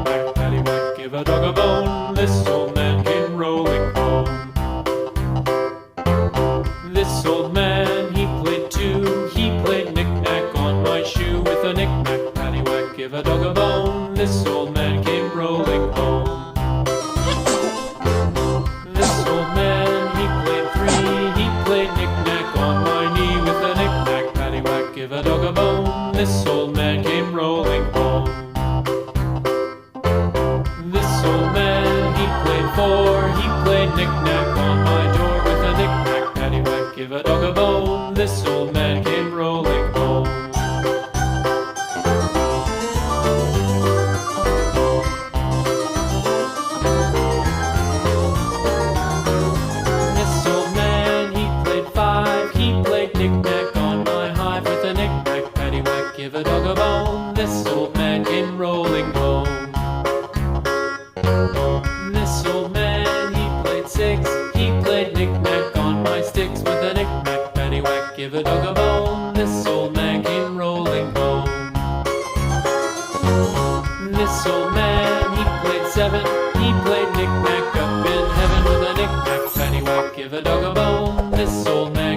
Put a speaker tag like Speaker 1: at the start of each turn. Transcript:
Speaker 1: knick-knack, paddywhack, give a dog a bone. This old man came rolling home. This old man, he played too. He played knick-knack on my shoe. With a knick-knack, paddywhack, give a dog a bone. This old man came rolling home. This old man, he played three. He played knick-knack on my knee. With a knick-knack, paddywhack, give a dog a bone. This old man came rolling home. This old man, he played four. He played knick-knack on my door. With a knick-knack, paddywhack, give a dog a bone. This old man came rolling home. This old man, he played five. He played knick-knack on my hive. With a knick-knack, paddywhack, give a dog a bone. This old man came rolling home. This old man, he played six. He played knick-knack on my sticks. With a knick-knack, paddywhack, give a dog a bone. This old man came rolling home. This old man, he played seven. He played knick-knack up in heaven. With a knick-knack, paddywhack, give a dog a bone. This old man